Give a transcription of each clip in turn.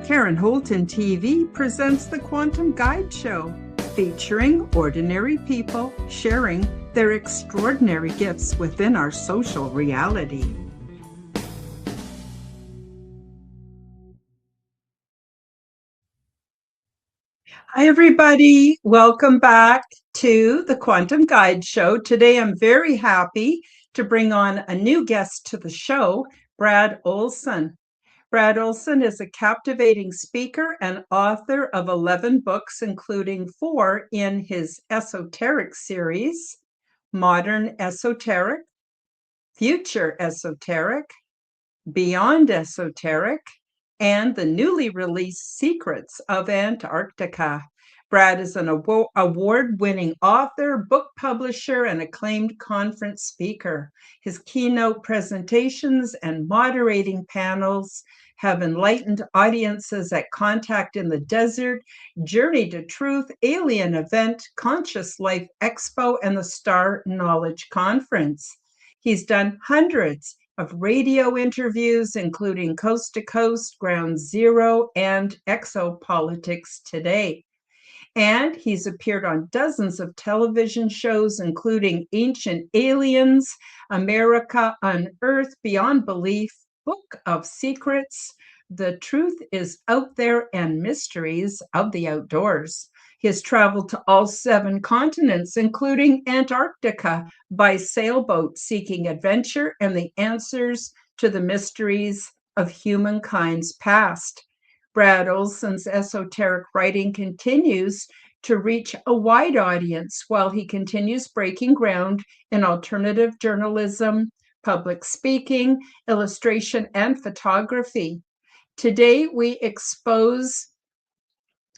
Karen Holton TV presents the Quantum Guide Show, featuring ordinary people sharing their extraordinary gifts within our social reality. Hi, everybody. Welcome back to the Quantum Guide Show. Today, I'm very happy to bring on a new guest to the show, Brad Olsen. Brad Olsen is a captivating speaker and author of 11 books, including 4 in his esoteric series, Modern Esoteric, Future Esoteric, Beyond Esoteric, and the newly released Secrets of Antarctica. Brad is an award-winning author, book publisher, and acclaimed conference speaker. His keynote presentations and moderating panels have enlightened audiences at Contact in the Desert, Journey to Truth, Alien Event, Conscious Life Expo, and the Star Knowledge Conference. He's done hundreds of radio interviews, including Coast to Coast, Ground Zero, and Exopolitics Today. And he's appeared on dozens of television shows, including Ancient Aliens, America Unearthed, Beyond Belief, Book of Secrets, The Truth is Out There, and Mysteries of the Outdoors. He has traveled to all 7 continents, including Antarctica, by sailboat, seeking adventure and the answers to the mysteries of humankind's past. Brad Olsen's esoteric writing continues to reach a wide audience while he continues breaking ground in alternative journalism, public speaking, illustration, and photography. Today, we expose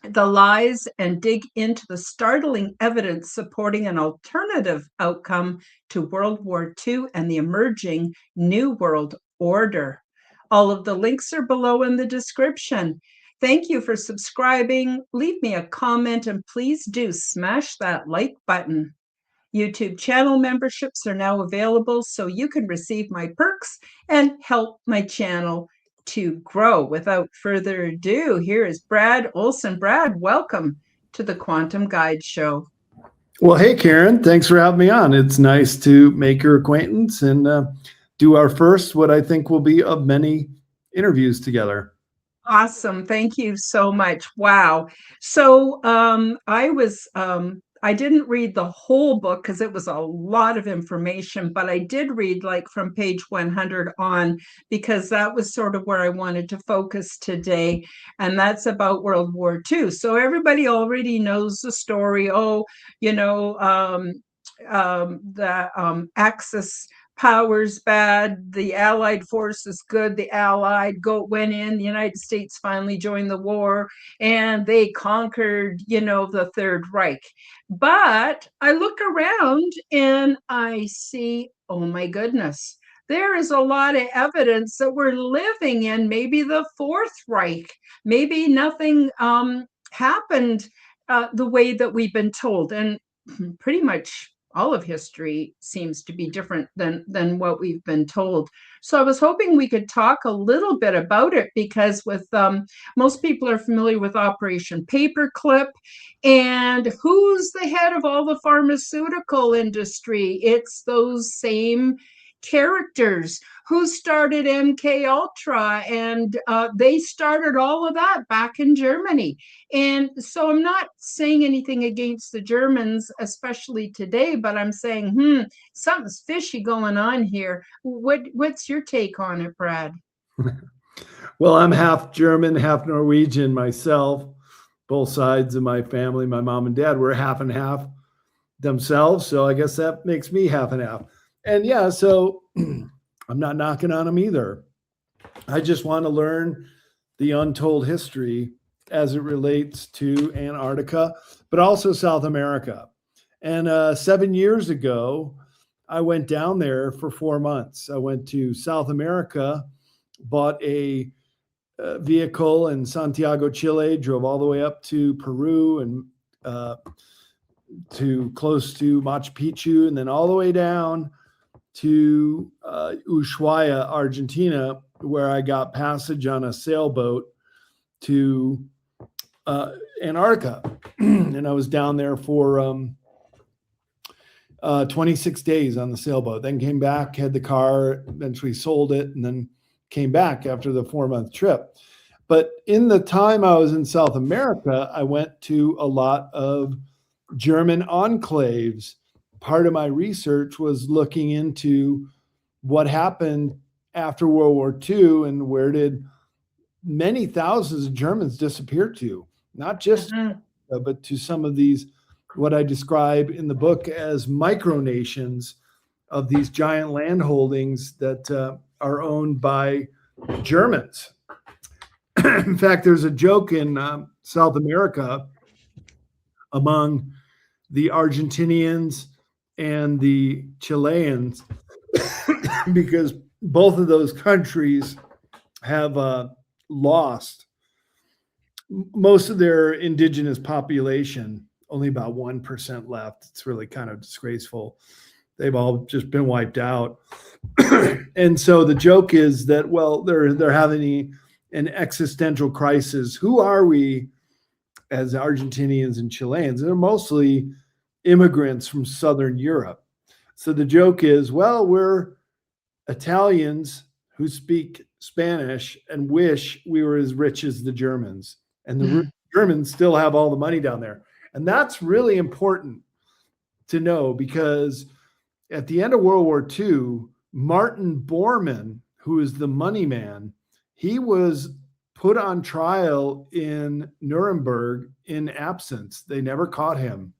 the lies and dig into the startling evidence supporting an alternative outcome to World War II and the emerging New World Order. All of the links are below in the description. Thank you for subscribing. Leave me a comment and please do smash that like button. YouTube channel memberships are now available so you can receive my perks and help my channel to grow. Without further ado, here is Brad Olsen. Brad, welcome to the Quantum Guide Show. Well, hey, Karen, thanks for having me on. It's nice to make your acquaintance and do our first, what I think will be of many interviews together. Awesome. Thank you so much. Wow. So I didn't read the whole book because it was a lot of information, but I did read like from page 100 on, because that was sort of where I wanted to focus today. And that's about World War II. So everybody already knows the story. The Axis powers bad, the Allied forces good, the Allied went in, the United States finally joined the war, and they conquered, the Third Reich. But I look around and I see, oh my goodness, there is a lot of evidence that we're living in maybe the Fourth Reich. Maybe nothing happened the way that we've been told. And pretty much all of history seems to be different than what we've been told. So I was hoping we could talk a little bit about it, because with most people are familiar with Operation Paperclip, and who's the head of all the pharmaceutical industry? It's those same characters who started MK Ultra, and they started all of that back in Germany. And so I'm not saying anything against the Germans, especially today, but I'm saying, something's fishy going on here. What's your take on it, Brad? Well, I'm half German, half Norwegian myself. Both sides of my family, my mom and dad, were half and half themselves. So I guess that makes me half and half. And yeah, so I'm not knocking on them either. I just want to learn the untold history as it relates to Antarctica, but also South America. And 7 years ago, I went down there for 4 months. I went to South America, bought a vehicle in Santiago, Chile, drove all the way up to Peru and to close to Machu Picchu, and then all the way down to Ushuaia, Argentina, where I got passage on a sailboat to Antarctica. And I was down there for 26 days on the sailboat, then came back, had the car, eventually sold it, and then came back after the 4-month trip. But in the time I was in South America, I went to a lot of German enclaves. Part of my research was looking into what happened after World War II and where did many thousands of Germans disappear to, not just, but to some of these, what I describe in the book as micronations of these giant land holdings that are owned by Germans. In fact, there's a joke in South America among the Argentinians and the Chileans, because both of those countries have lost most of their indigenous population, only about 1% left. It's really kind of disgraceful. They've all just been wiped out. And so the joke is that, well, they're having an existential crisis. Who are we as Argentinians and Chileans? They're mostly immigrants from Southern Europe. So the joke is, well, we're Italians who speak Spanish and wish we were as rich as the Germans. And the Germans still have all the money down there. And that's really important to know, because at the end of World War II, Martin Bormann, who is the money man, he was put on trial in Nuremberg in absence. They never caught him.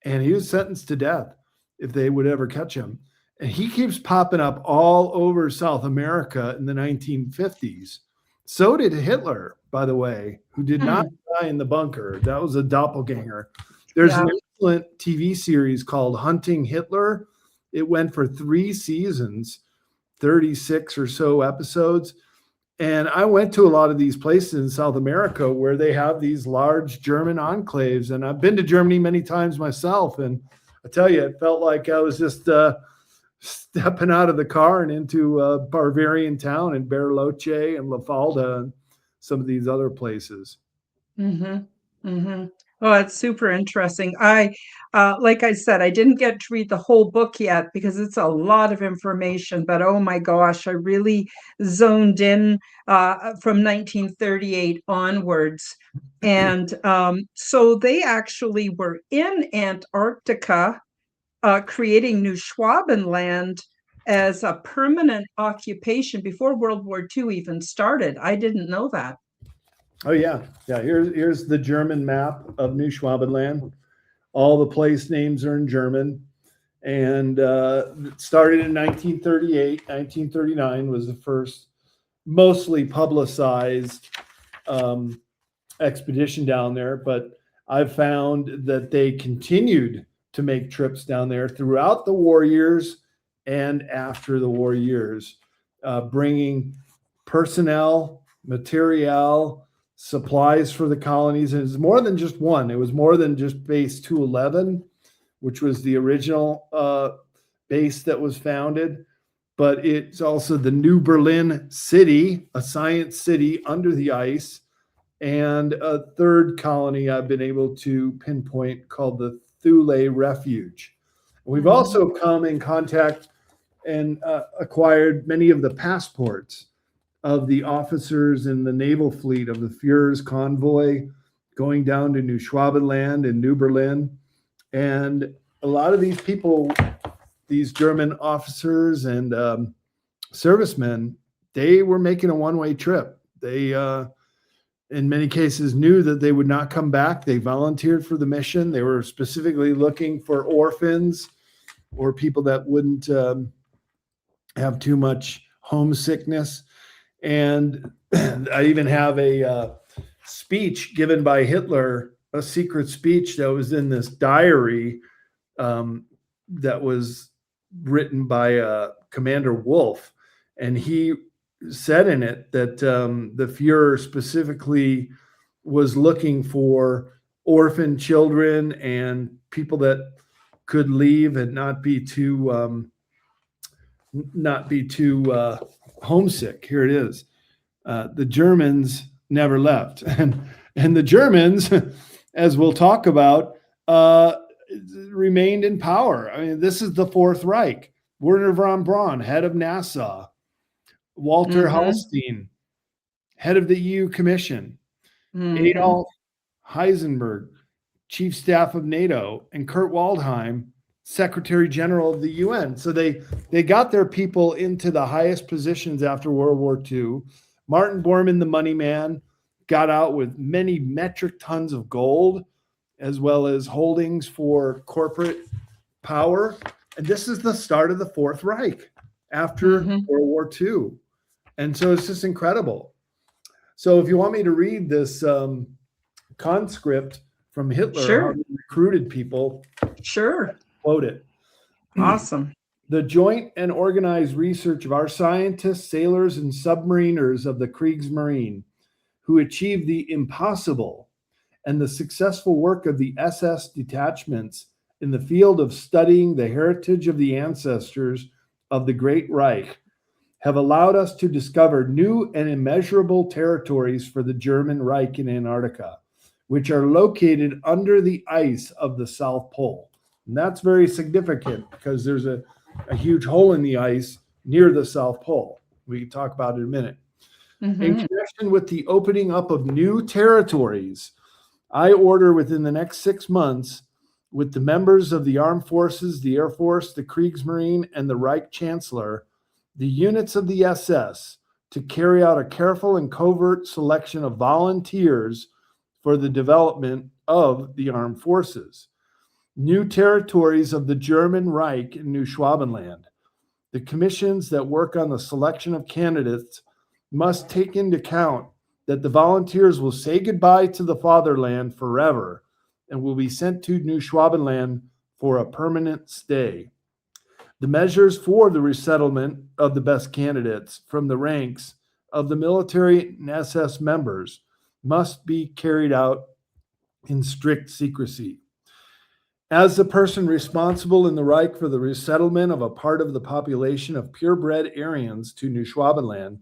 And he was sentenced to death if they would ever catch him. And he keeps popping up all over South America in the 1950s. So did Hitler, by the way, who did not die in the bunker. That was a doppelganger. There's an excellent TV series called Hunting Hitler. It went for 3 seasons, 36 or so episodes. And I went to a lot of these places in South America where they have these large German enclaves. And I've been to Germany many times myself. And I tell you, it felt like I was just stepping out of the car and into a Bavarian town in Bariloche and La Falda and some of these other places. Oh, it's super interesting. Like I said, I didn't get to read the whole book yet because it's a lot of information, but oh my gosh, I really zoned in from 1938 onwards. And so they actually were in Antarctica creating New Schwabenland as a permanent occupation before World War II even started. I didn't know that. Oh yeah. Here's the German map of New Schwabenland. All the place names are in German, and it started in 1938. 1939 was the first mostly publicized expedition down there. But I've found that they continued to make trips down there throughout the war years and after the war years, bringing personnel, material, supplies for the colonies. And it's more than just one. It was more than just base 211, which was the original base that was founded, but it's also the New Berlin City, a science city under the ice, and a third colony I've been able to pinpoint called the Thule Refuge. We've also come in contact and acquired many of the passports of the officers in the naval fleet of the Führer's convoy going down to New Schwabenland and New Berlin. And a lot of these people, these German officers and servicemen, they were making a one-way trip. They, in many cases, knew that they would not come back. They volunteered for the mission. They were specifically looking for orphans or people that wouldn't have too much homesickness. And I even have a speech given by Hitler, a secret speech that was in this diary that was written by Commander Wolf. And he said in it that the Fuhrer specifically was looking for orphan children and people that could leave and not be too homesick. Here it is. The Germans never left. And the Germans, as we'll talk about, uh, remained in power. I mean, this is the Fourth Reich. Werner von Braun, head of NASA, Walter Mm-hmm. Hallstein, head of the EU Commission, Mm-hmm. Adolf Heisenberg, chief staff of NATO, and Kurt Waldheim, secretary general of the UN. So they got their people into the highest positions after World War II. Martin Bormann, the money man, got out with many metric tons of gold, as well as holdings for corporate power. And this is the start of the Fourth Reich after Mm-hmm. World War II. And so it's just incredible. So if you want me to read this conscript from Hitler, how Sure. he recruited people, Sure. quote it. Awesome. The joint and organized research of our scientists, sailors, and submariners of the Kriegsmarine, who achieved the impossible, and the successful work of the SS detachments in the field of studying the heritage of the ancestors of the Great Reich, have allowed us to discover new and immeasurable territories for the German Reich in Antarctica, which are located under the ice of the South Pole. And that's very significant because there's a huge hole in the ice near the South Pole. We can talk about it in a minute. In Mm-hmm. connection with the opening up of new territories, I order within the next 6 months, with the members of the armed forces, the Air Force, the Kriegsmarine, and the Reich Chancellor, the units of the SS, to carry out a careful and covert selection of volunteers for the development of the armed forces. New territories of the German Reich in New Schwabenland. The commissions that work on the selection of candidates must take into account that the volunteers will say goodbye to the fatherland forever and will be sent to New Schwabenland for a permanent stay. The measures for the resettlement of the best candidates from the ranks of the military and SS members must be carried out in strict secrecy. As the person responsible in the Reich for the resettlement of a part of the population of purebred Aryans to New Schwabenland,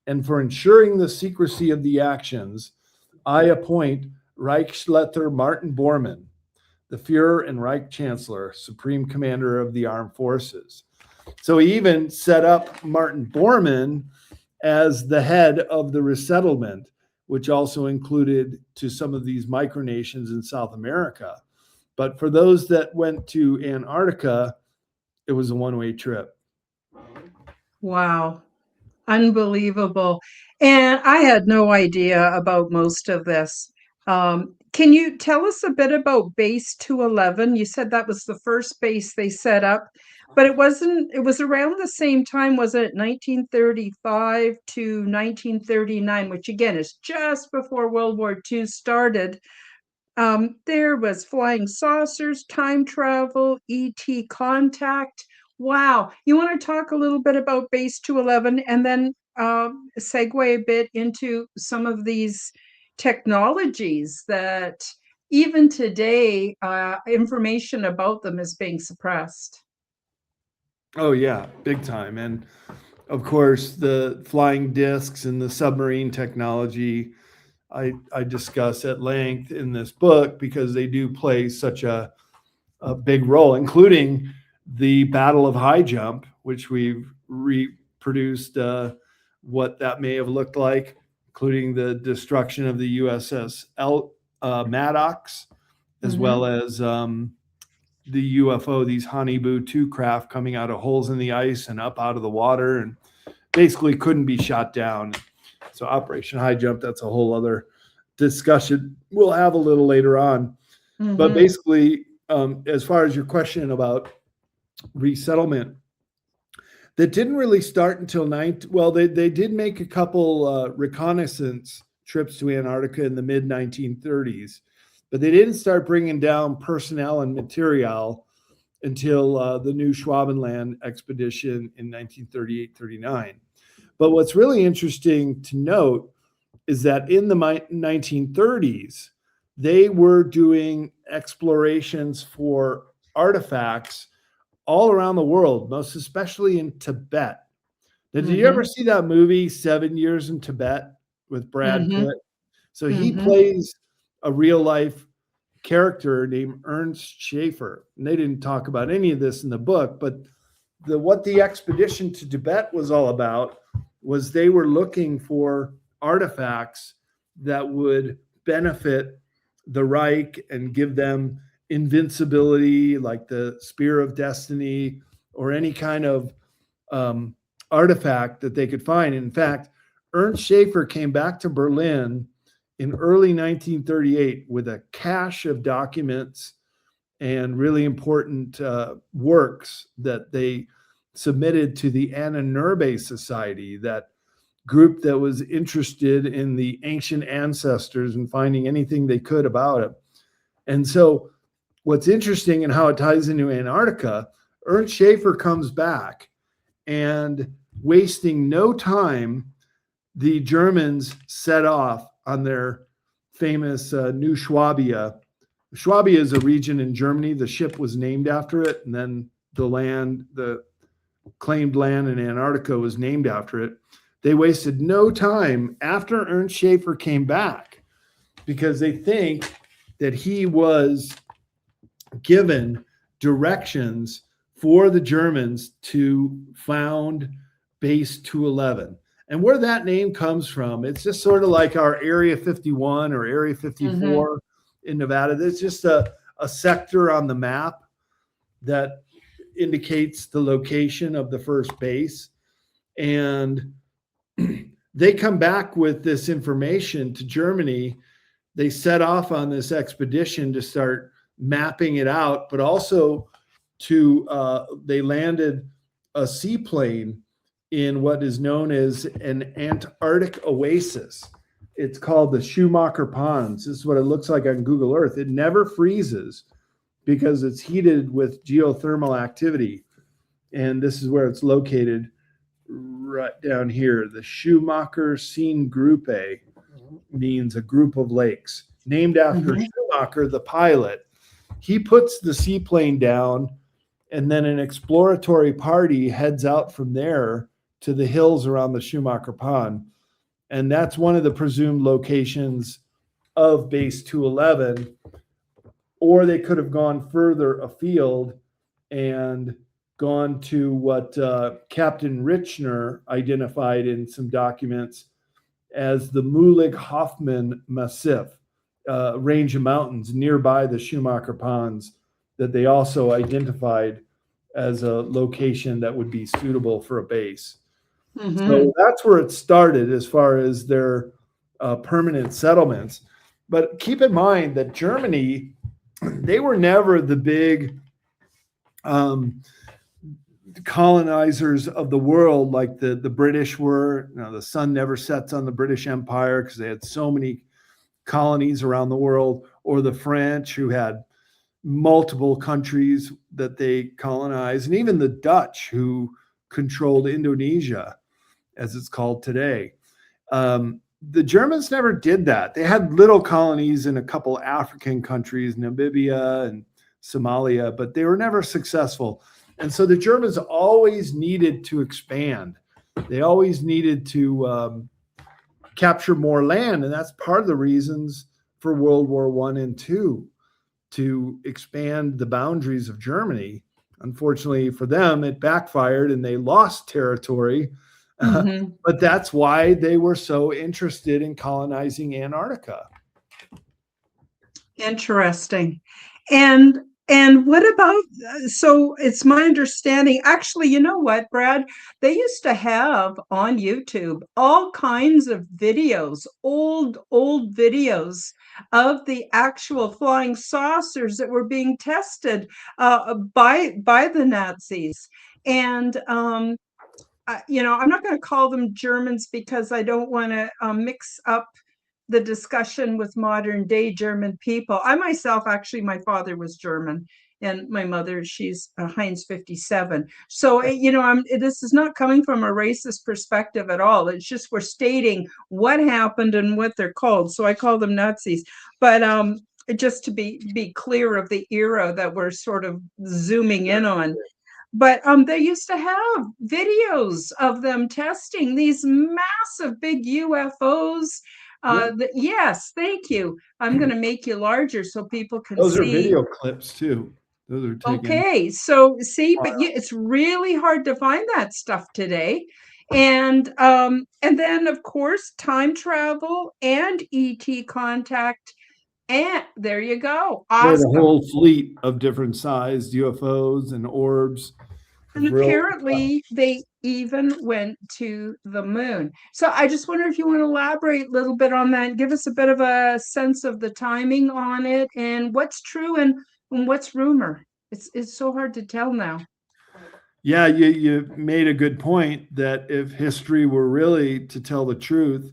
and for ensuring the secrecy of the actions, I appoint Reichsleiter Martin Bormann, the Fuhrer and Reich Chancellor, Supreme Commander of the Armed Forces. So he even set up Martin Bormann as the head of the resettlement, which also included to some of these micronations in South America. But for those that went to Antarctica, it was a one-way trip. Wow. Unbelievable. And I had no idea about most of this. Can you tell us a bit about Base 211? You said that was the first base they set up, but it wasn't, it was around the same time, was it 1935 to 1939, which again is just before World War II started. There was flying saucers, time travel, ET contact. Wow. You want to talk a little bit about Base 211 and then segue a bit into some of these technologies that even today, information about them is being suppressed. Oh, yeah, big time. And of course, the flying discs and the submarine technology I discuss at length in this book because they do play such a big role, including the Battle of High Jump, which we've reproduced what that may have looked like, including the destruction of the USS Maddox, as Mm-hmm. well as the UFO, these Hanibu 2 craft coming out of holes in the ice and up out of the water and basically couldn't be shot down. So Operation High Jump, that's a whole other discussion we'll have a little later on. But Mm-hmm. basically, as far as your question about resettlement, that didn't really start until they did make a couple reconnaissance trips to Antarctica in the mid 1930s, but they didn't start bringing down personnel and material until the New Schwabenland expedition in 1938-39. But what's really interesting to note is that in the 1930s, they were doing explorations for artifacts all around the world, most especially in Tibet. Now, did you ever Mm-hmm. see that movie, 7 Years in Tibet, with Brad Mm-hmm. Pitt? So he Mm-hmm. plays a real life character named Ernst Schaefer. And they didn't talk about any of this in the book, but what the expedition to Tibet was all about was they were looking for artifacts that would benefit the Reich and give them invincibility, like the Spear of Destiny or any kind of artifact that they could find. In fact, Ernst Schaefer came back to Berlin in early 1938 with a cache of documents and really important works that they submitted to the Anna Nurbe Society, that group that was interested in the ancient ancestors and finding anything they could about it. And so what's interesting and how it ties into Antarctica, Ernst Schaefer comes back and wasting no time, the Germans set off on their famous New Swabia. Swabia is a region in Germany. The ship was named after it, and then the claimed land in Antarctica was named after it. They wasted no time after Ernst Schaefer came back because they think that he was given directions for the Germans to found Base 211. And where that name comes from, it's just sort of like our Area 51 or Area 54 in Nevada. There's just a sector on the map that indicates the location of the first base. And they come back with this information to Germany. They set off on this expedition to start mapping it out, but also they landed a seaplane in what is known as an Antarctic oasis. It's called the Schumacher Ponds. This is what it looks like on Google Earth. It never freezes because it's heated with geothermal activity. And this is where it's located, right down here. The Schumacher Seengruppe means a group of lakes, named after Schumacher, the pilot. He puts the seaplane down, and then an exploratory party heads out from there to the hills around the Schumacher Pond. And that's one of the presumed locations of Base 211. Or they could have gone further afield and gone to what Captain Richner identified in some documents as the Mulig-Hoffman Massif, range of mountains nearby the Schumacher Ponds that they also identified as a location that would be suitable for a base. So that's where it started as far as their permanent settlements. But keep in mind that Germany, they were never the big colonizers of the world like the British were. You know, the sun never sets on the British Empire because they had so many colonies around the world, or the French, who had multiple countries that they colonized, and even the Dutch, who controlled Indonesia, as it's called today. The Germans never did that. They had little colonies in a couple African countries, Namibia and Somalia, but they were never successful. And so the Germans always needed to expand. They always needed to capture more land. And that's part of the reasons for World War I and II, to expand the boundaries of Germany. Unfortunately for them, it backfired and they lost territory. But that's why they were so interested in colonizing Antarctica. Interesting. And what about, so it's my understanding, actually, you know what, Brad, they used to have on YouTube all kinds of videos, old videos of the actual flying saucers that were being tested by the Nazis. And you know, I'm not going to call them Germans because I don't want to mix up the discussion with modern day German people. I myself, actually, my father was German, and my mother, she's Heinz 57. So, you know, this is not coming from a racist perspective at all. It's just we're stating what happened and what they're called. So I call them Nazis. But just to be clear of the era that we're sort of zooming in on. But they used to have videos of them testing these massive big UFOs. Yeah. Yes, thank you. I'm going to make you larger so people can Those are see. video clips too. Those are taken. Okay, so see, but it's really hard to find that stuff today. And then of course time travel and ET contact. And there you go. They had a Awesome. whole fleet of different sized UFOs and orbs. And Real, apparently they even went to the moon. So I just wonder if you want to elaborate a little bit on that and give us a bit of a sense of the timing on it and what's true and what's rumor. It's so hard to tell now. yeah, you made a good point that if history were really to tell the truth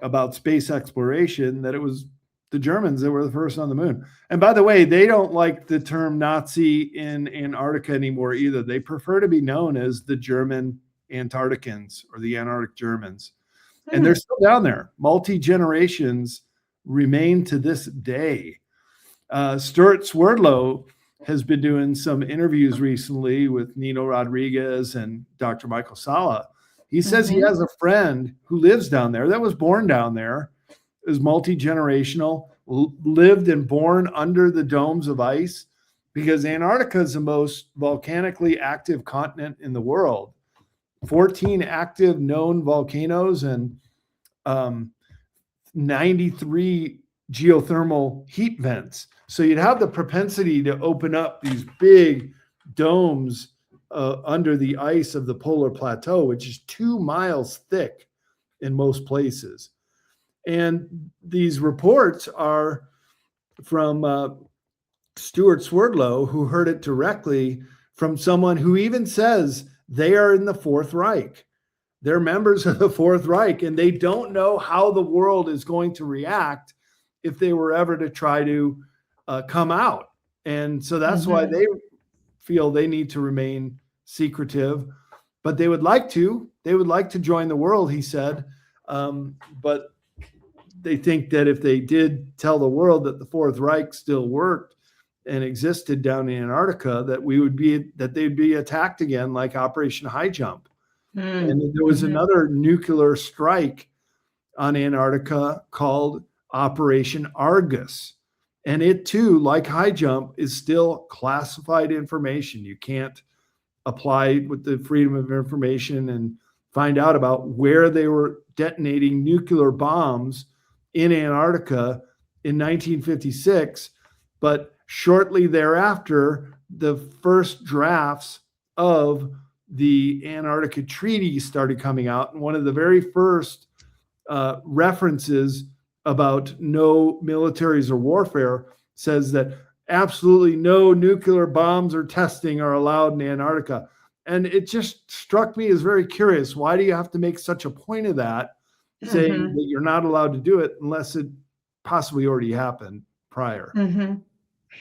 about space exploration, that it was the Germans that were the first on the moon. And by the way, they don't like the term Nazi in Antarctica anymore either. They prefer to be known as the German Antarcticans or the Antarctic Germans. And they're still down there. Multi-generations remain to this day. Stuart Swerdlow has been doing some interviews recently with Nino Rodriguez and Dr. Michael Sala. He says he has a friend who lives down there that was born down there, is multi-generational, lived and born under the domes of ice, because Antarctica is the most volcanically active continent in the world. 14 active known volcanoes and 93 geothermal heat vents. So you'd have the propensity to open up these big domes under the ice of the polar plateau, which is 2 miles thick in most places. And these reports are from Stuart Swerdlow, who heard it directly from someone who even says they are in the Fourth Reich. They're members of the Fourth Reich, and they don't know how the world is going to react if they were ever to try to come out. And so that's why they feel they need to remain secretive, but they would like to. They would like to join the world, he said. But they think that if they did tell the world that the Fourth Reich still worked and existed down in Antarctica, that they'd be attacked again, like Operation High Jump. And there was another nuclear strike on Antarctica called Operation Argus. And it too, like High Jump, is still classified information. You can't apply with the Freedom of Information and find out about where they were detonating nuclear bombs in Antarctica in 1956. But shortly thereafter, the first drafts of the Antarctica Treaty started coming out. And one of the very first references about no militaries or warfare says that absolutely no nuclear bombs or testing are allowed in Antarctica. And it just struck me as very curious. Why do you have to make such a point of that, saying that you're not allowed to do it unless it possibly already happened prior?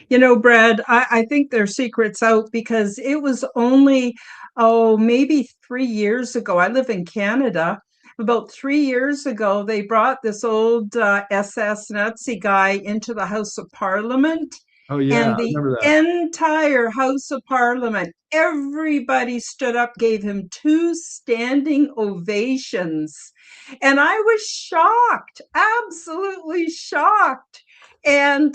You know, Brad, I think their secret's out because it was only, maybe 3 years ago. I live in Canada. About 3 years ago, they brought this old SS Nazi guy into the House of Parliament. Oh, yeah, And I the remember that. entire House of Parliament, everybody stood up, gave him 2 standing ovations. And I was shocked, absolutely shocked. And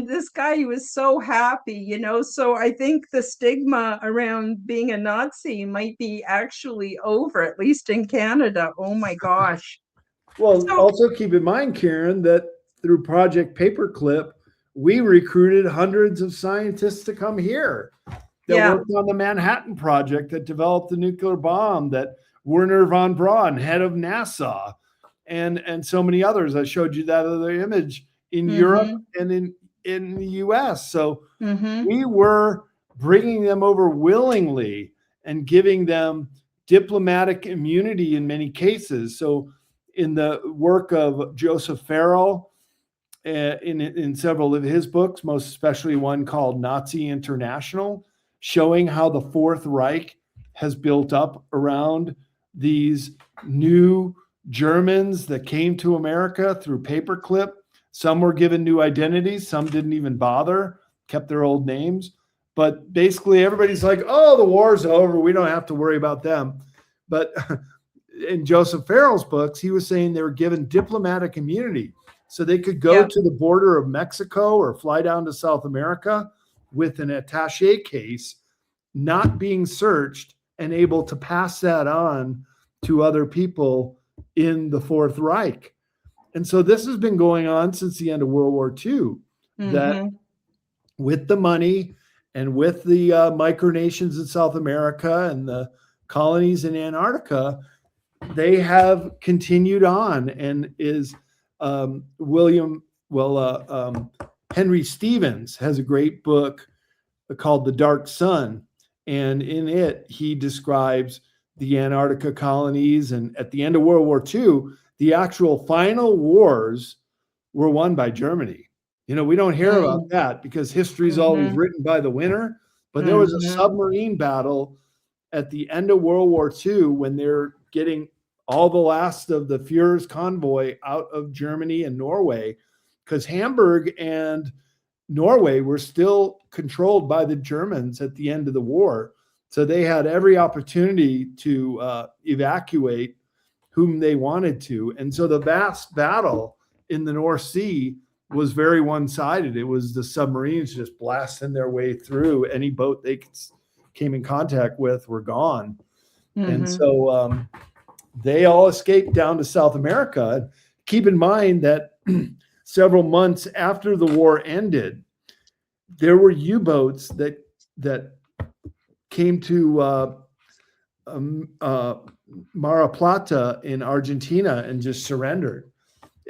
this guy, he was so happy, you know. So I think the stigma around being a Nazi might be actually over, at least in Canada. Oh my gosh. Well, also keep in mind, Karen, that through Project Paperclip, we recruited hundreds of scientists to come here that worked on the Manhattan Project, that developed the nuclear bomb, that Werner von Braun, head of NASA, and so many others. I showed you that other image in Europe and in the US. So we were bringing them over willingly and giving them diplomatic immunity in many cases. So in the work of Joseph Farrell, in several of his books, most especially one called Nazi International, showing how the Fourth Reich has built up around these new Germans that came to America through Paperclip. Some were given new identities, some didn't even bother, kept their old names. But basically everybody's like, oh, the war's over, we don't have to worry about them. But in Joseph Farrell's books, he was saying they were given diplomatic immunity. So they could go Yep. to the border of Mexico or fly down to South America with an attaché case, not being searched, and able to pass that on to other people in the Fourth Reich. And so this has been going on since the end of World War II, that with the money and with the micronations in South America and the colonies in Antarctica, they have continued on. And is Henry Stevens has a great book called The Dark Sun. And in it, he describes the Antarctica colonies. And at the end of World War II, the actual final wars were won by Germany. You know, we don't hear about that because history is always written by the winner. But there was a submarine battle at the end of World War II when they're getting all the last of the Fuhrer's convoy out of Germany and Norway, because Hamburg and Norway were still controlled by the Germans at the end of the war. So they had every opportunity to evacuate whom they wanted to. And so the vast battle in the North Sea was very one-sided. It was the submarines just blasting their way through. Any boat they came in contact with were gone. And so they all escaped down to South America. Keep in mind that several months after the war ended, there were U-boats that came to Mar Plata in Argentina and just surrendered.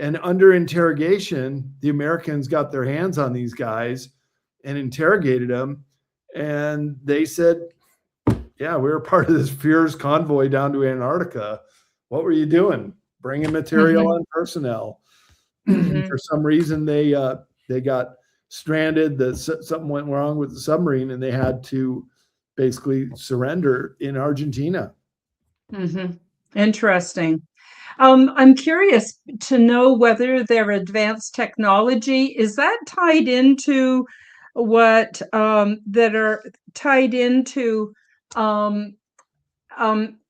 And under interrogation, the Americans got their hands on these guys and interrogated them. And they said, yeah, we were part of this Fuhrer's convoy down to Antarctica. What were you doing? Bringing material and personnel. For some reason, they got stranded. Something went wrong with the submarine, and they had to basically surrender in Argentina. Interesting. I'm curious to know whether their advanced technology, is that tied into what that are tied into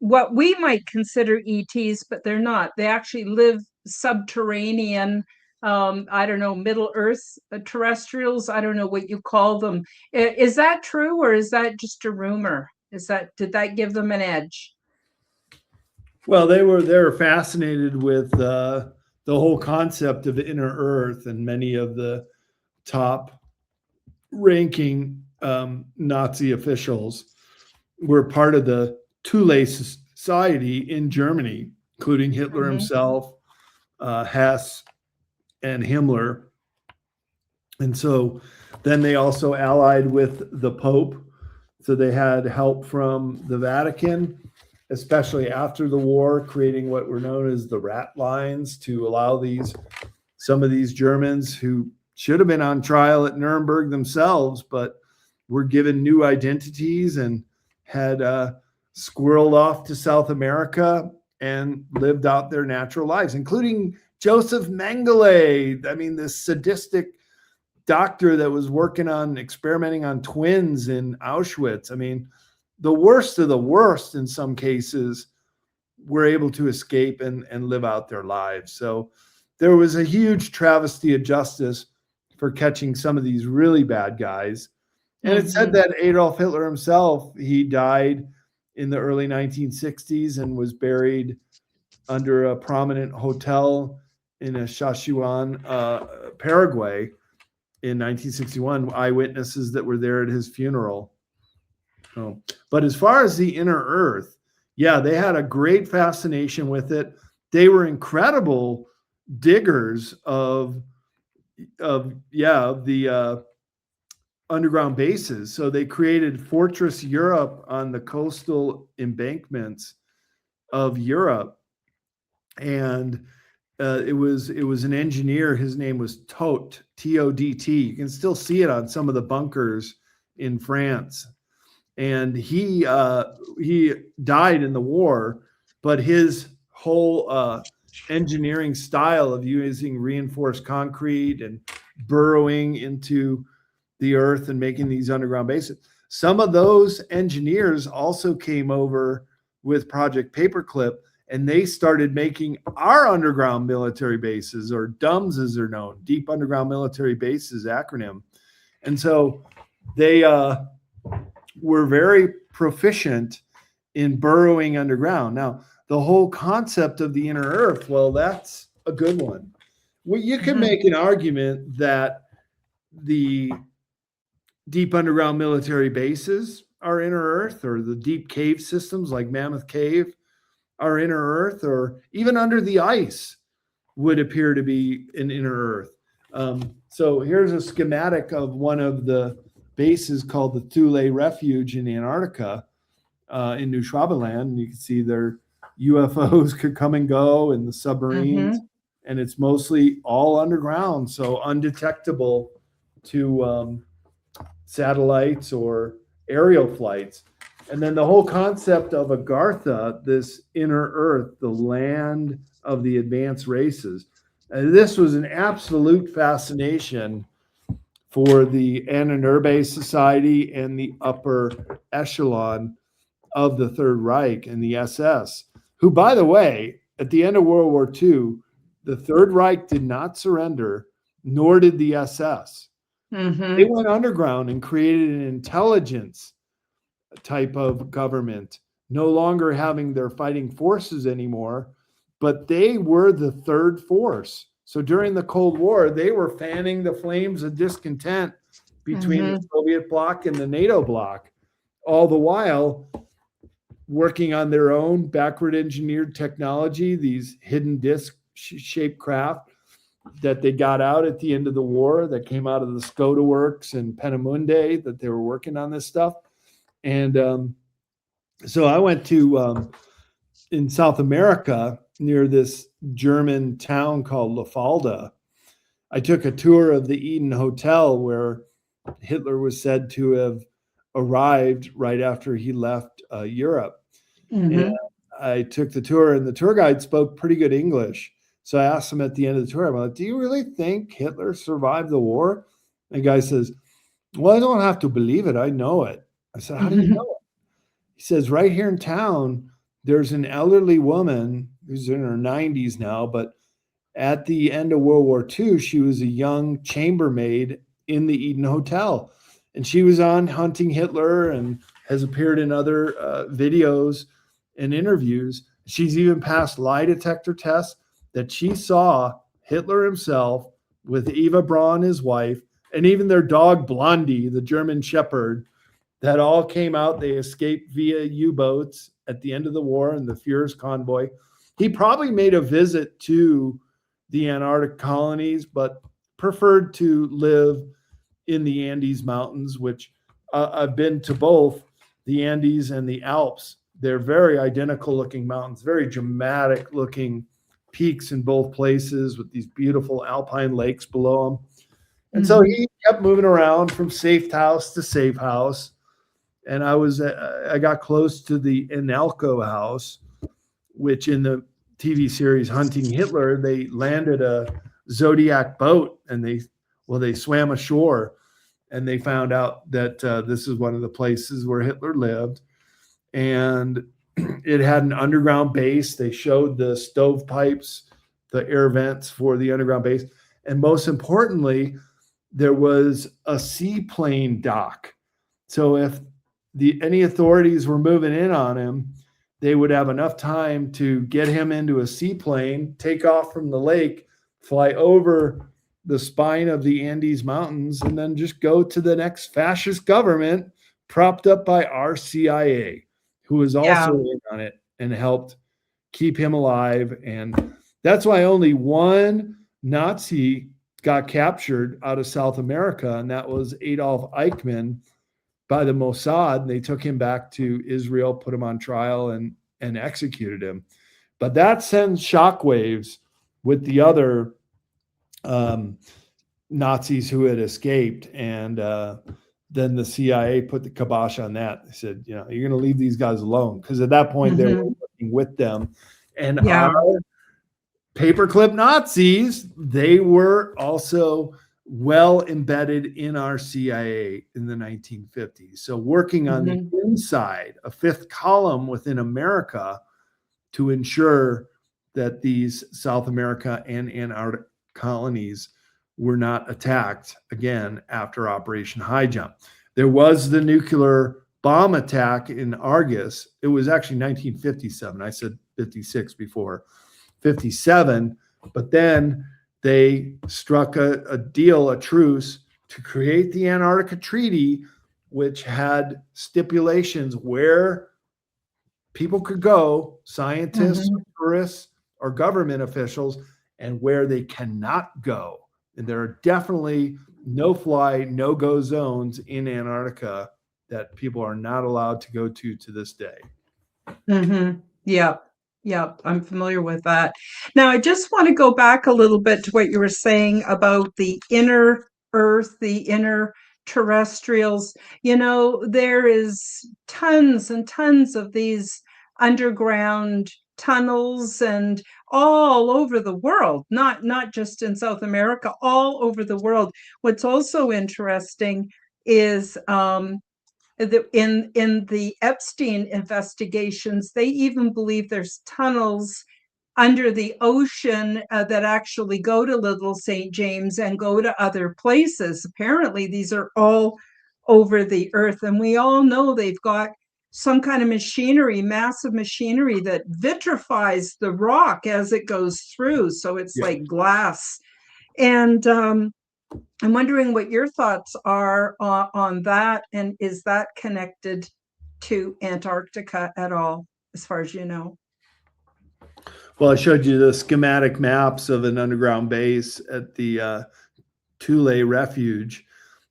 what we might consider ETs, but they're not. They actually live subterranean, I don't know, Middle Earth terrestrials. I don't know what you call them. Is that true, or is that just a rumor? Did that give them an edge? Well, they were fascinated with the whole concept of inner Earth, and many of the top ranking Nazi officials were part of the Thule Society in Germany, including Hitler himself, Hess, and Himmler. And so then they also allied with the Pope. So they had help from the Vatican, especially after the war, creating what were known as the rat lines to allow some of these Germans who should have been on trial at Nuremberg themselves, but were given new identities and had squirreled off to South America and lived out their natural lives, including Joseph Mengele. I mean, this sadistic doctor that was experimenting on twins in Auschwitz. I mean, the worst of the worst in some cases were able to escape and live out their lives. So there was a huge travesty of justice for catching some of these really bad guys. And it said that Adolf Hitler himself, he died in the early 1960s and was buried under a prominent hotel in Sichuan, Paraguay in 1961. Eyewitnesses that were there at his funeral. But as far as the inner Earth, yeah, they had a great fascination with it. They were incredible diggers of the underground bases. So they created Fortress Europe on the coastal embankments of Europe, and it was an engineer. His name was Todt, T-O-D-T. You can still see it on some of the bunkers in France. And he died in the war, but his whole engineering style of using reinforced concrete and burrowing into the earth and making these underground bases. Some of those engineers also came over with Project Paperclip, and they started making our underground military bases, or DUMS as they're known, Deep Underground Military Bases acronym. And so they were very proficient in burrowing underground. Now, the whole concept of the inner earth, well, that's a good one. Well, you can make an argument that the deep underground military bases are inner earth, or the deep cave systems like Mammoth Cave are inner earth, or even under the ice would appear to be an inner earth. So here's a schematic of one of the bases called the Thule Refuge in Antarctica, in New Schwabenland. You can see their UFOs could come and go, and the submarines, and it's mostly all underground, so undetectable to satellites or aerial flights. And then the whole concept of Agartha, this inner earth, the land of the advanced races, this was an absolute fascination for the Aninurbe Society and the upper echelon of the Third Reich and the SS, who, by the way, at the end of World War II, the Third Reich did not surrender, nor did the SS. They went underground and created an intelligence type of government, no longer having their fighting forces anymore, but they were the third force. So during the Cold War, they were fanning the flames of discontent between the Soviet bloc and the NATO bloc, all the while working on their own backward engineered technology, these hidden disc shaped craft that they got out at the end of the war, that came out of the Skoda works and Peenemünde, that they were working on this stuff. And so I went to, in South America, near this German town called La Falda. I took a tour of the Eden Hotel, where Hitler was said to have arrived right after he left Europe. And I took the tour, and the tour guide spoke pretty good English. So I asked him at the end of the tour, I'm like, do you really think Hitler survived the war? And the guy says, well, I don't have to believe it. I know it. I said, how do you know it? He says, right here in town, there's an elderly woman who's in her 90s now, but at the end of World War II, she was a young chambermaid in the Eden Hotel. And she was on Hunting Hitler and has appeared in other videos and interviews. She's even passed lie detector tests that she saw Hitler himself with Eva Braun, his wife, and even their dog Blondie, the German Shepherd, that all came out. They escaped via U-boats at the end of the war in the Fuhrer's convoy. He probably made a visit to the Antarctic colonies, but preferred to live in the Andes Mountains, which I've been to both the Andes and the Alps. They're very identical looking mountains, very dramatic looking peaks in both places with these beautiful alpine lakes below them. And so he kept moving around from safe house to safe house. And I got close to the Inalco house, which in the TV series Hunting Hitler, they landed a Zodiac boat, and they swam ashore, and they found out that this is one of the places where Hitler lived. And it had an underground base. They showed the stovepipes, the air vents for the underground base. And most importantly, there was a seaplane dock. So if any authorities were moving in on him, they would have enough time to get him into a seaplane, take off from the lake, fly over the spine of the Andes Mountains, and then just go to the next fascist government propped up by our CIA, who was also in on it and helped keep him alive. And that's why only one Nazi got captured out of South America, and that was Adolf Eichmann by the Mossad. And they took him back to Israel, put him on trial, and executed him. But that sends shockwaves with the other Nazis who had escaped. And then the CIA put the kibosh on that. They said, you're going to leave these guys alone. Because at that point, they were working with them. And our paperclip Nazis, they were also well embedded in our CIA in the 1950s. So working on the inside, a fifth column within America, to ensure that these South America and Antarctic colonies were not attacked again after Operation High Jump. There was the nuclear bomb attack in Argus. It was actually 1957. I said 56 before. 57, but then they struck a deal, a truce, to create the Antarctica Treaty, which had stipulations where people could go, scientists, tourists, or government officials, and where they cannot go. And there are definitely no-fly, no-go zones in Antarctica that people are not allowed to go to this day. Yep, I'm familiar with that. Now, I just want to go back a little bit to what you were saying about the inner Earth, the inner terrestrials. There is tons and tons of these underground tunnels and all over the world, not just in South America, all over the world. What's also interesting is in the Epstein investigations, they even believe there's tunnels under the ocean that actually go to Little St. James and go to other places. Apparently, these are all over the earth. And we all know they've got some kind of machinery, massive machinery that vitrifies the rock as it goes through. So it's like glass. And I'm wondering what your thoughts are on that, and is that connected to Antarctica at all, as far as you know? Well, I showed you the schematic maps of an underground base at the Thule Refuge.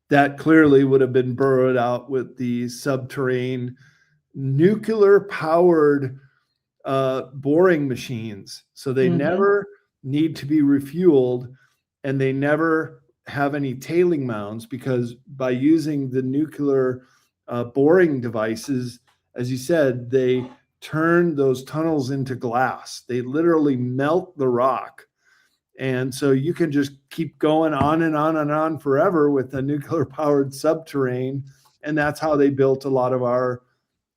That clearly would have been burrowed out with the subterranean nuclear-powered boring machines. So they never need to be refueled, and they never have any tailing mounds, because by using the nuclear boring devices, as you said, they turn those tunnels into glass. They literally melt the rock. And so you can just keep going on and on and on forever with a nuclear powered subterrane. And that's how they built a lot of our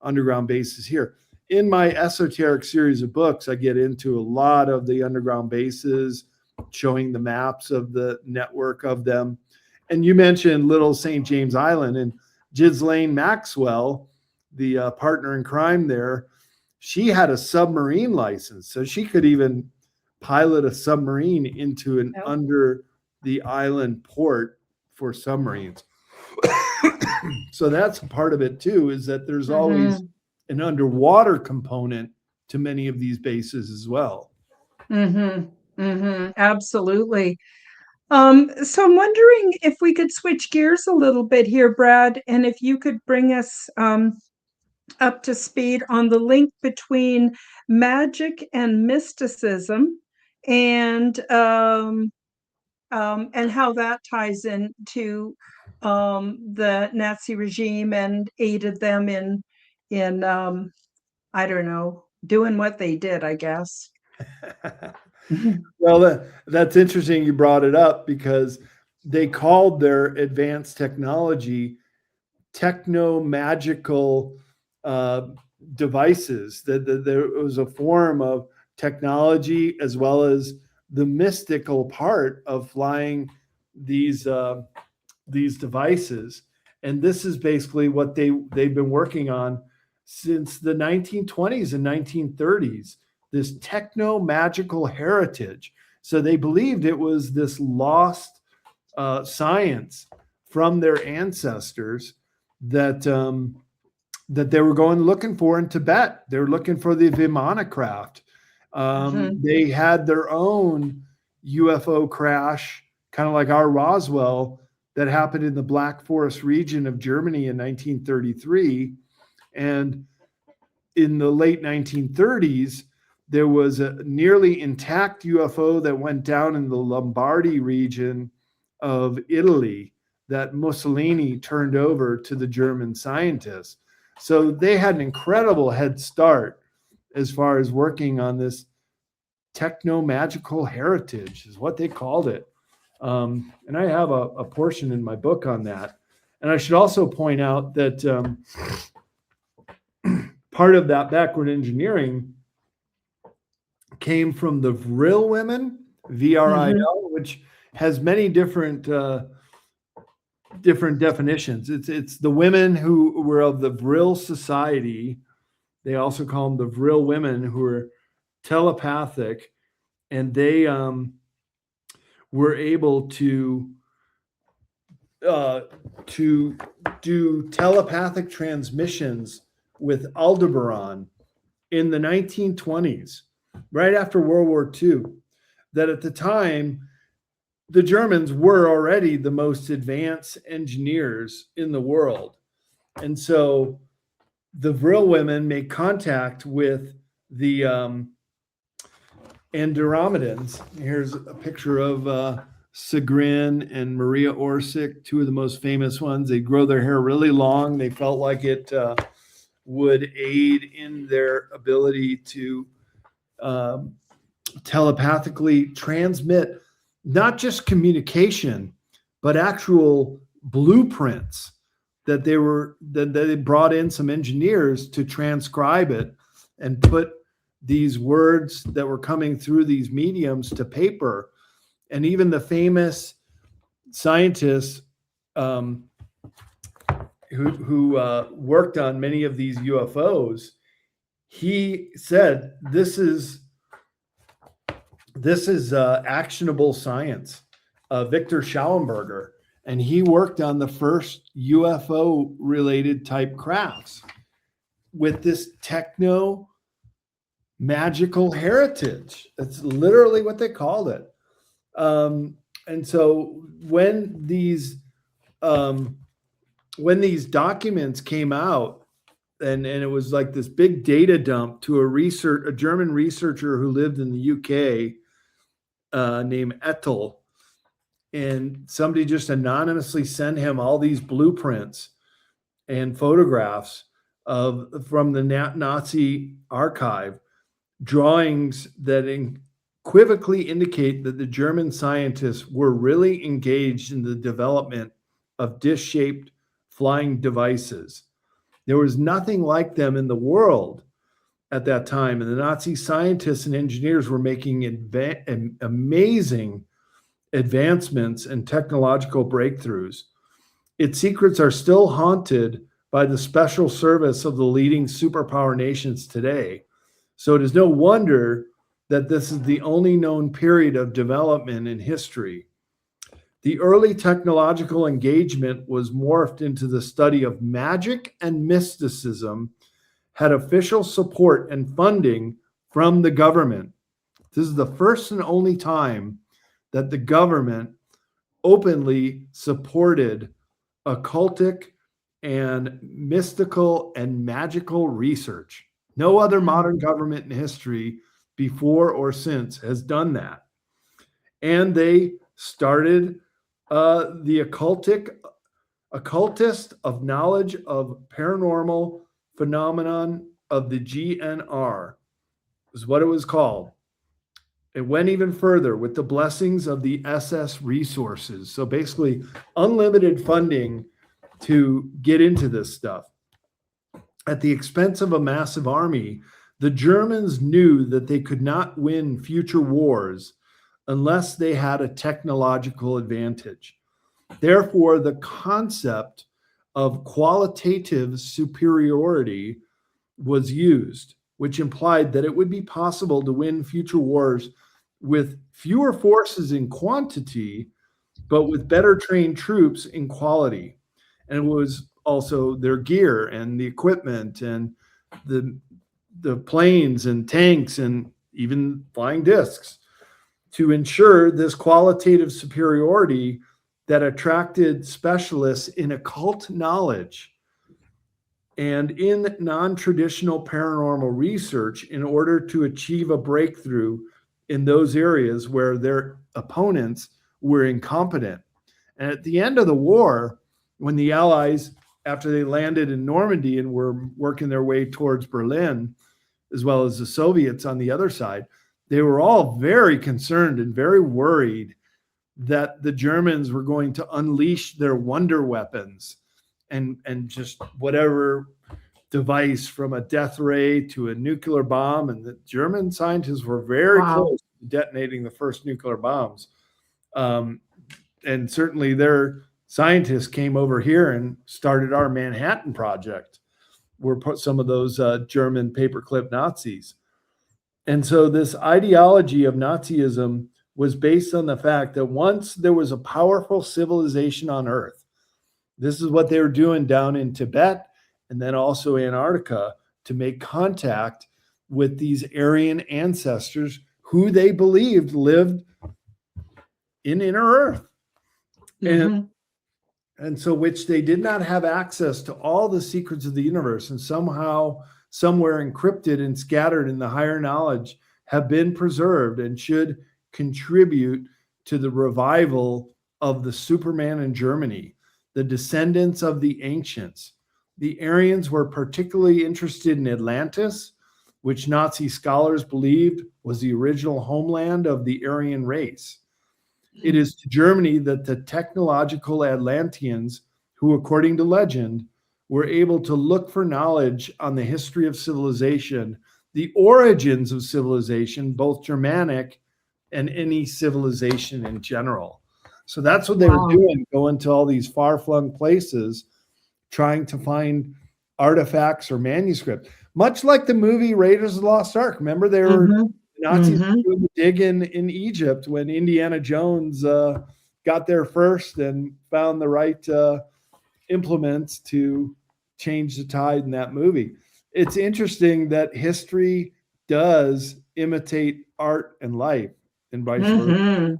underground bases here. In my esoteric series of books, I get into a lot of the underground bases, showing the maps of the network of them. And you mentioned Little St. James Island, and Ghislaine Maxwell, the partner in crime there, she had a submarine license. So she could even pilot a submarine into an under the island port for submarines. So that's part of it too, is that there's always an underwater component to many of these bases as well. Absolutely. So I'm wondering if we could switch gears a little bit here, Brad, and if you could bring us up to speed on the link between magic and mysticism, and how that ties into the Nazi regime and aided them in I don't know, doing what they did, I guess. Well, that's interesting you brought it up, because they called their advanced technology techno-magical devices. That there was a form of technology as well as the mystical part of flying these devices. And this is basically what they've been working on since the 1920s and 1930s, this techno-magical heritage. So they believed it was this lost science from their ancestors that that they were going looking for in Tibet. They were looking for the Vimana craft. They had their own UFO crash, kind of like our Roswell, that happened in the Black Forest region of Germany in 1933. And in the late 1930s, there was a nearly intact UFO that went down in the Lombardy region of Italy that Mussolini turned over to the German scientists. So they had an incredible head start as far as working on this techno-magical heritage, is what they called it. And I have a portion in my book on that. And I should also point out that part of that backward engineering came from the vril women, VRIL, which has many different definitions. It's the women who were of the vril society. They also call them the vril women, who are telepathic, and they were able to do telepathic transmissions with Aldebaran in the 1920s, right after World War II. That at the time, the Germans were already the most advanced engineers in the world. And so the vril women made contact with the Andromedans. Here's a picture of Sigrid and Maria Orsic, two of the most famous ones. They grow their hair really long. They felt like it would aid in their ability to telepathically transmit not just communication, but actual blueprints that they brought in some engineers to transcribe it and put these words that were coming through these mediums to paper. And even the famous scientists who worked on many of these UFOs, he said, this is actionable science. Victor Schauenberger, and he worked on the first UFO related type crafts with this techno magical heritage. That's literally what they called it. And so when these documents came out, and it was like this big data dump to a German researcher who lived in the UK named Ettel, and somebody just anonymously sent him all these blueprints and photographs from the Nazi archive, drawings that equivocally indicate that the German scientists were really engaged in the development of dish-shaped flying devices. There was nothing like them in the world at that time, and the Nazi scientists and engineers were making amazing advancements and technological breakthroughs. Its secrets are still haunted by the special service of the leading superpower nations today. So it is no wonder that this is the only known period of development in history. The early technological engagement was morphed into the study of magic and mysticism, had official support and funding from the government. This is the first and only time that the government openly supported occultic and mystical and magical research. No other modern government in history before or since has done that. And they started the occultist of knowledge of paranormal phenomenon of the GNR, is what it was called. It went even further with the blessings of the SS resources. So basically, unlimited funding to get into this stuff. At the expense of a massive army, the Germans knew that they could not win future wars unless they had a technological advantage. Therefore, the concept of qualitative superiority was used, which implied that it would be possible to win future wars with fewer forces in quantity, but with better trained troops in quality. And it was also their gear and the equipment and the planes and tanks and even flying discs to ensure this qualitative superiority that attracted specialists in occult knowledge and in non-traditional paranormal research in order to achieve a breakthrough in those areas where their opponents were incompetent. And at the end of the war, when the Allies, after they landed in Normandy and were working their way towards Berlin, as well as the Soviets on the other side, they were all very concerned and very worried that the Germans were going to unleash their wonder weapons and just whatever device from a death ray to a nuclear bomb. And the German scientists were very Wow. close to detonating the first nuclear bombs. And certainly their scientists came over here and started our Manhattan Project, were put some of those German paperclip Nazis. And so this ideology of Nazism was based on the fact that once there was a powerful civilization on Earth, this is what they were doing down in Tibet and then also Antarctica, to make contact with these Aryan ancestors who they believed lived in inner Earth. Mm-hmm. And so which they did not have access to all the secrets of the universe, and somehow, somewhere encrypted and scattered in the higher knowledge, have been preserved and should contribute to the revival of the Superman in Germany, the descendants of the ancients. The Aryans were particularly interested in Atlantis, which Nazi scholars believed was the original homeland of the Aryan race. It is to Germany that the technological Atlanteans, who, according to legend, were able to look for knowledge on the history of civilization, the origins of civilization, both Germanic and any civilization in general. So that's what they were doing, going to all these far-flung places, trying to find artifacts or manuscripts. Much like the movie Raiders of the Lost Ark. Remember, they were Nazis doing the dig in Egypt when Indiana Jones got there first and found the right implements to change the tide in that movie. It's interesting that history does imitate art and life and vice versa.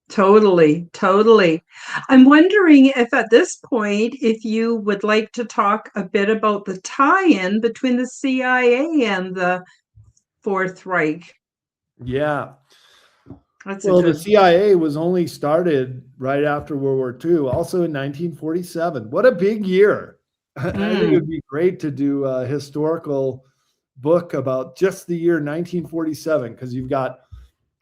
Totally, totally. I'm wondering if at this point, if you would like to talk a bit about the tie-in between the CIA and the Fourth Reich. Yeah. Well, the CIA was only started right after World War II, also in 1947. What a big year. I think it would be great to do a historical book about just the year 1947, because you've got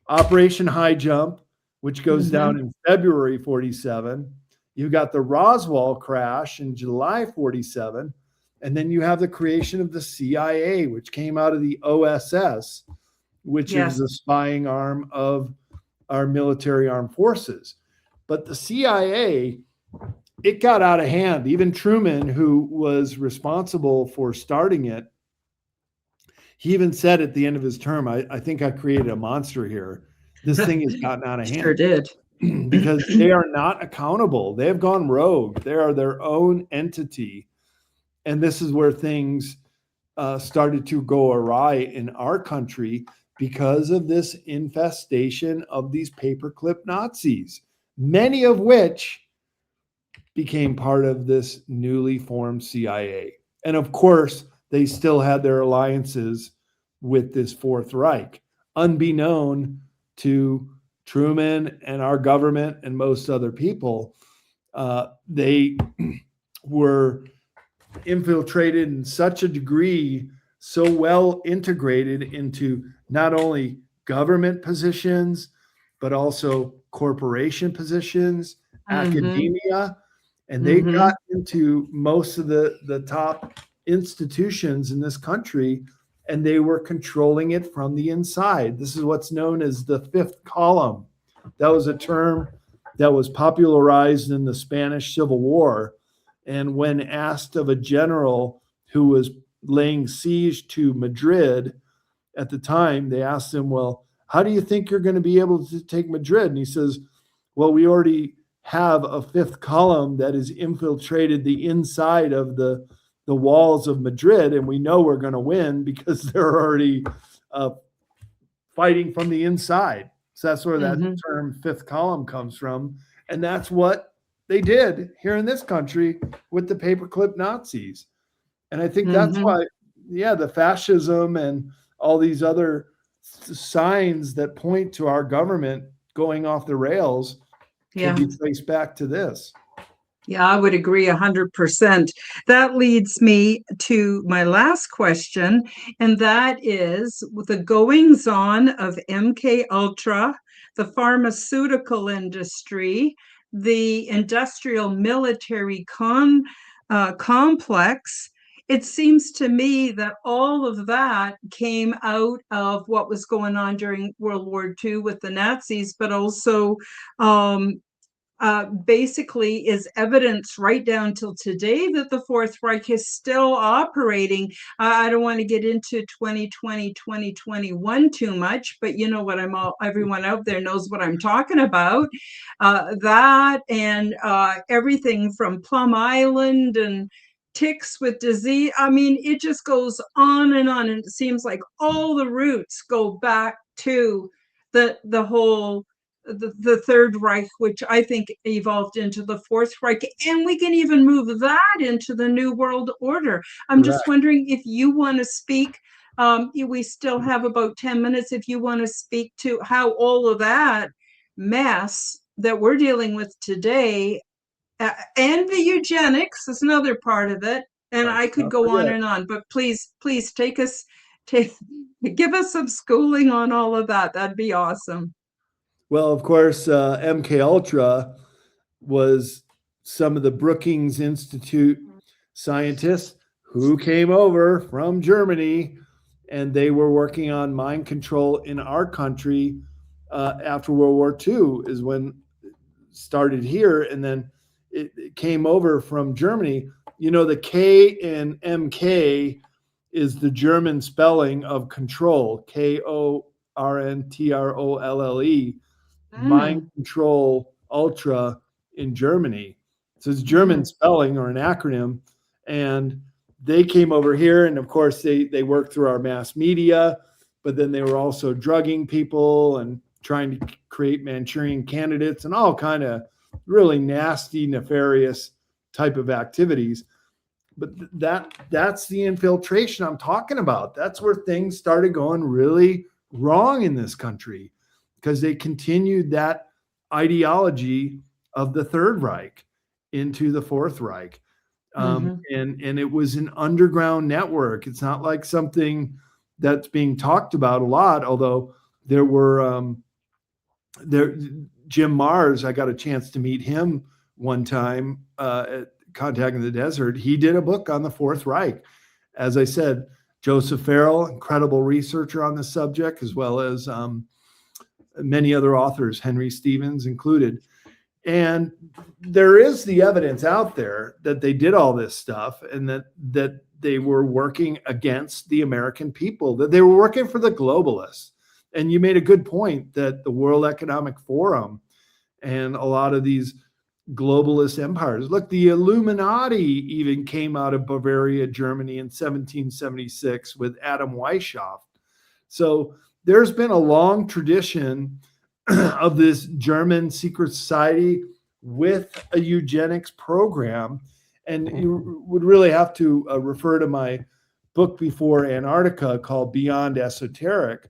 Operation High Jump, which goes down in February 47. You've got the Roswell crash in July 47. And then you have the creation of the CIA, which came out of the OSS, which is the spying arm of our military armed forces. But the CIA, it got out of hand. Even Truman, who was responsible for starting it, he even said at the end of his term, I think I created a monster here. This thing has gotten out of hand. Sure did. Because they are not accountable. They have gone rogue. They are their own entity. And this is where things started to go awry in our country because of this infestation of these paperclip Nazis, many of which became part of this newly formed CIA. And of course, they still had their alliances with this Fourth Reich, unbeknown to Truman and our government and most other people. They were infiltrated in such a degree, so well integrated into not only government positions, but also corporation positions, academia, and they got into most of the top institutions in this country, and they were controlling it from the inside. This is what's known as the fifth column. That was a term that was popularized in the Spanish Civil War. And when asked of a general who was laying siege to Madrid at the time, they asked him, well, how do you think you're going to be able to take Madrid? And he says, well, we already have a fifth column that has infiltrated the inside of the walls of Madrid, and we know we're going to win because they're already fighting from the inside. So that's where that term fifth column comes from. And that's what they did here in this country with the paperclip Nazis. And I think that's why, the fascism and all these other signs that point to our government going off the rails can be traced back to this. Yeah, I would agree 100%. That leads me to my last question, and that is the goings on of MK Ultra, the pharmaceutical industry, the industrial military complex, it seems to me that all of that came out of what was going on during World War II with the Nazis, but also um, basically is evidence right down till today that the Fourth Reich is still operating. I don't want to get into 2020, 2021 too much, but you know what everyone out there knows what I'm talking about. That and everything from Plum Island and ticks with disease. I mean, it just goes on, and it seems like all the roots go back to the whole the Third Reich, which I think evolved into the Fourth Reich, and we can even move that into the New World Order. I'm just Correct. wondering if you want to speak. We still have about 10 minutes. If you want to speak to how all of that mess that we're dealing with today, and the eugenics is another part of it, and Let's I could not go on forget. and on. But please, take give us some schooling on all of that. That'd be awesome. Well, of course, MK Ultra was some of the Brookings Institute scientists who came over from Germany, and they were working on mind control in our country after World War II is when it started here, and then it came over from Germany. You know, the K in MK is the German spelling of control, KORNTROLLE, mind Mm. control ultra in Germany. So it's German Mm. spelling or an acronym. And they came over here, and of course they worked through our mass media, but then they were also drugging people and trying to create Manchurian candidates and all kind of really nasty, nefarious type of activities. But that's the infiltration I'm talking about. That's where things started going really wrong in this country, because they continued that ideology of the Third Reich into the Fourth Reich. Mm-hmm. And it was an underground network. It's not like something that's being talked about a lot, although there were there Jim Mars. I got a chance to meet him one time at Contacting the Desert. He did a book on the Fourth Reich. As I said, Joseph Farrell, incredible researcher on the subject, as well as many other authors, Henry Stevens included. And there is the evidence out there that they did all this stuff, and that they were working against the American people, that they were working for the globalists. And you made a good point that the World Economic Forum and a lot of these globalist empires. Look, the Illuminati even came out of Bavaria, Germany in 1776 with Adam Weishaupt. So there's been a long tradition of this German secret society with a eugenics program. And you would really have to refer to my book before Antarctica called Beyond Esoteric,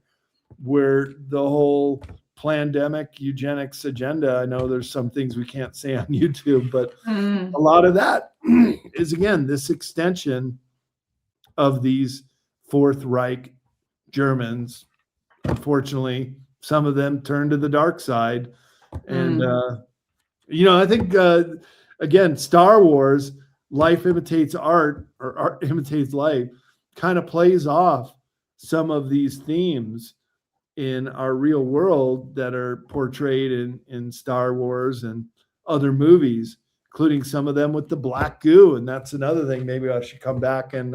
where the whole pandemic eugenics agenda, I know there's some things we can't say on YouTube, but a lot of that is, again, this extension of these Fourth Reich Germans. Unfortunately, some of them turned to the dark side. And, I think, again, Star Wars, life imitates art, or art imitates life, kind of plays off some of these themes in our real world that are portrayed in Star Wars and other movies, including some of them with the black goo. And that's another thing. Maybe I should come back and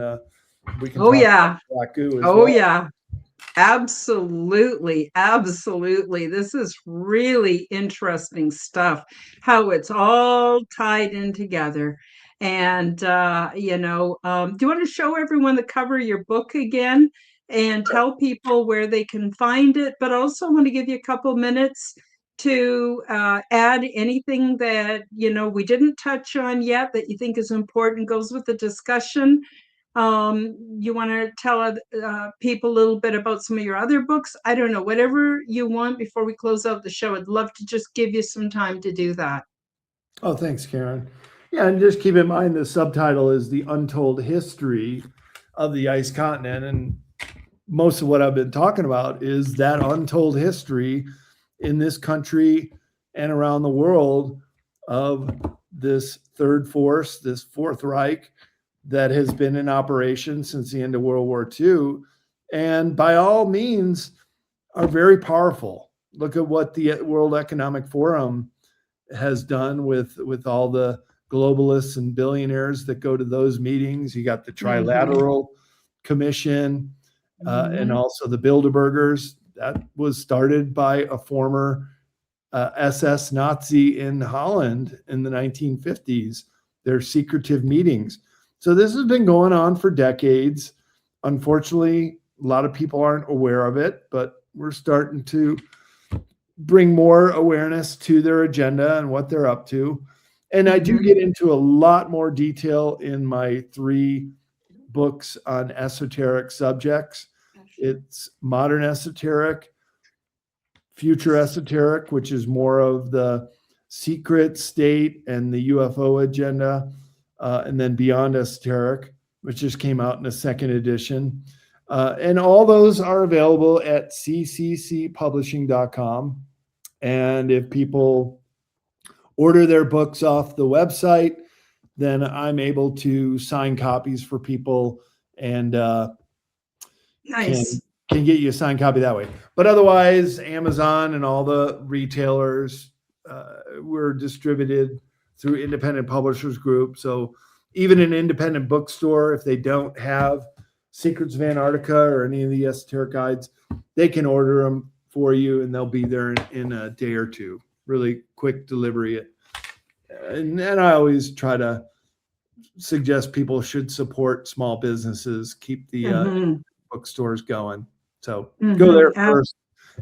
we can Oh talk about yeah. black goo as Oh well. yeah. Absolutely. Absolutely. This is really interesting stuff, how it's all tied in together. And, do you want to show everyone the cover of your book again and tell people where they can find it? But also want to give you a couple minutes to add anything that, we didn't touch on yet that you think is important, goes with the discussion. You want to tell people a little bit about some of your other books? I don't know, whatever you want before we close out the show. I'd love to just give you some time to do that. Oh, thanks, Karen. Yeah, and just keep in mind the subtitle is The Untold History of the Ice Continent. And most of what I've been talking about is that untold history in this country and around the world of this third force, this Fourth Reich, that has been in operation since the end of World War II, and by all means are very powerful. Look at what the World Economic Forum has done with all the globalists and billionaires that go to those meetings. You got the Trilateral Commission, and also the Bilderbergers. That was started by a former SS Nazi in Holland in the 1950s, their secretive meetings. So this has been going on for decades. Unfortunately, a lot of people aren't aware of it, but we're starting to bring more awareness to their agenda and what they're up to. And I do get into a lot more detail in my 3 books on esoteric subjects. It's Modern Esoteric, Future Esoteric, which is more of the secret state and the UFO agenda, and then Beyond Esoteric, which just came out in a 2nd edition. And all those are available at cccpublishing.com. And if people order their books off the website, then I'm able to sign copies for people and Nice. can get you a signed copy that way. But otherwise, Amazon and all the retailers were distributed through Independent Publishers Group. So even an independent bookstore, if they don't have Secrets of Antarctica or any of the esoteric guides, they can order them for you and they'll be there in a day or 2. Really quick delivery. And I always try to suggest people should support small businesses, keep the bookstores going. So go there first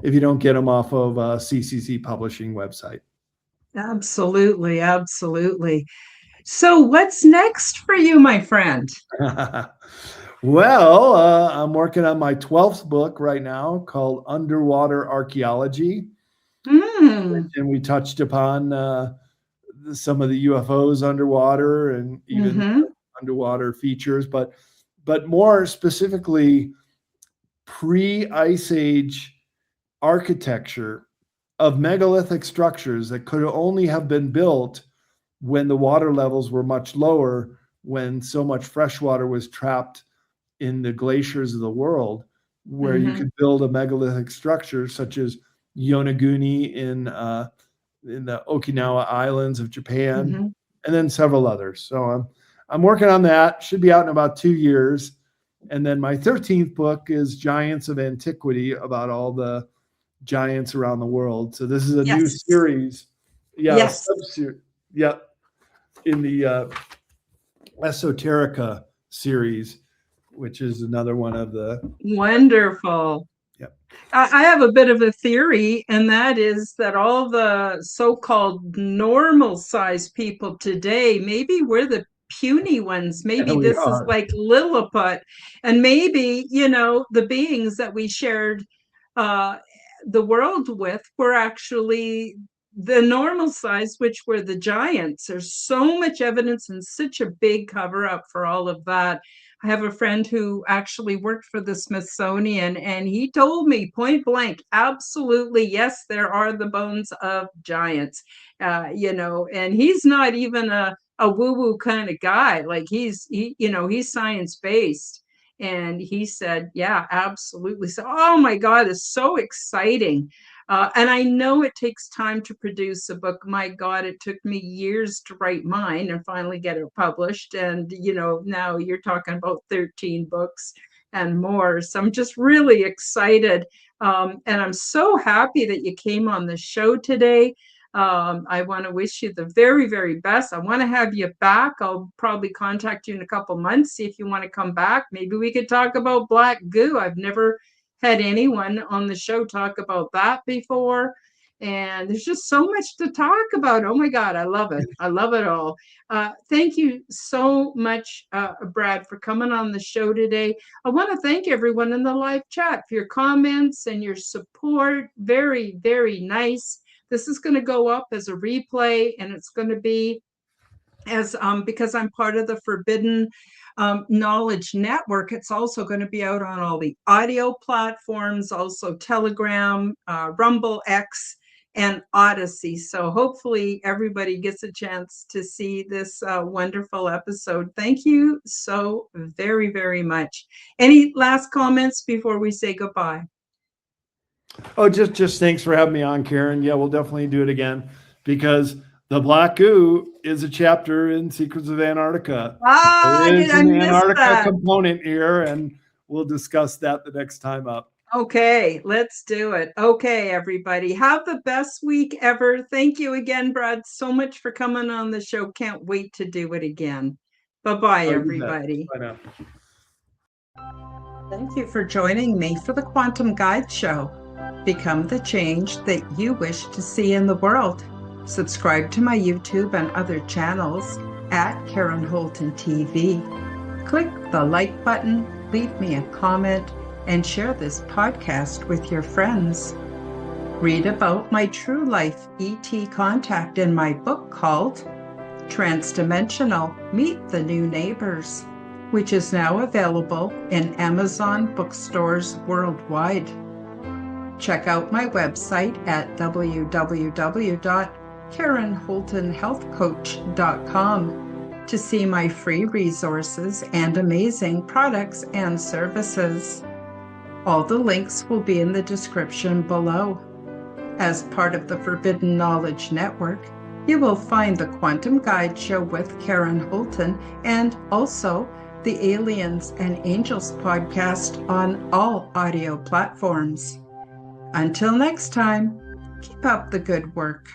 if you don't get them off of CCC Publishing website. Absolutely. Absolutely. So what's next for you, my friend? Well, I'm working on my 12th book right now called Underwater Archaeology. And we touched upon some of the UFOs underwater and even underwater features, but more specifically, pre-Ice Age architecture of megalithic structures that could only have been built when the water levels were much lower, when so much fresh water was trapped in the glaciers of the world, where you could build a megalithic structure such as Yonaguni in the Okinawa Islands of Japan, and then several others. So I'm working on that. Should be out in about 2 years. And then my 13th book is Giants of Antiquity, about all the giants around the world. So this is a new series. Yes. In the Esoterica series, which is another one of the... Wonderful. Yep. I have a bit of a theory, and that is that all the so-called normal sized people today, maybe we're the puny ones. Maybe this is like Lilliput, and maybe, the beings that we shared the world with were actually the normal size, which were the giants. There's so much evidence and such a big cover up for all of that. I have a friend who actually worked for the Smithsonian, and he told me point blank, absolutely, yes, there are the bones of giants, and he's not even a woo-woo kind of guy. Like he's science-based. And he said, yeah, absolutely. So, oh my God, it's so exciting. And I know it takes time to produce a book. My God, it took me years to write mine and finally get it published. And, now you're talking about 13 books and more. So I'm just really excited. And I'm so happy that you came on the show today. I want to wish you the very, very best. I want to have you back. I'll probably contact you in a couple months, see if you want to come back. Maybe we could talk about black goo. I've never had anyone on the show talk about that before. And there's just so much to talk about. Oh my God, I love it. I love it all. Thank you so much, Brad, for coming on the show today. I want to thank everyone in the live chat for your comments and your support. Very, very nice. This is going to go up as a replay, and it's going to be as because I'm part of the Forbidden Knowledge Network. It's also going to be out on all the audio platforms, also Telegram, Rumble, X, and Odyssey. So hopefully everybody gets a chance to see this wonderful episode. Thank you so very, very much. Any last comments before we say goodbye? Oh, just thanks for having me on, Karen. Yeah, we'll definitely do it again because the black goo is a chapter in Secrets of Antarctica. There Did is I an miss Antarctica that? component here, and we'll discuss that the next time up. Okay, let's do it. Okay, everybody. Have the best week ever. Thank you again, Brad, so much for coming on the show. Can't wait to do it again. Bye-bye, everybody. Bye now. Thank you for joining me for the Quantum Guide Show. Become the change that you wish to see in the world. Subscribe to my YouTube and other channels at Karen Holton TV. Click the like button, leave me a comment, and share this podcast with your friends. Read about my true life ET contact in my book called Transdimensional: Meet the New Neighbors, which is now available in Amazon bookstores worldwide. Check out my website at www.KarenHoltonHealthCoach.com to see my free resources and amazing products and services. All the links will be in the description below. As part of the Forbidden Knowledge Network, you will find the Quantum Guide Show with Karen Holton and also the Aliens and Angels podcast on all audio platforms. Until next time, keep up the good work.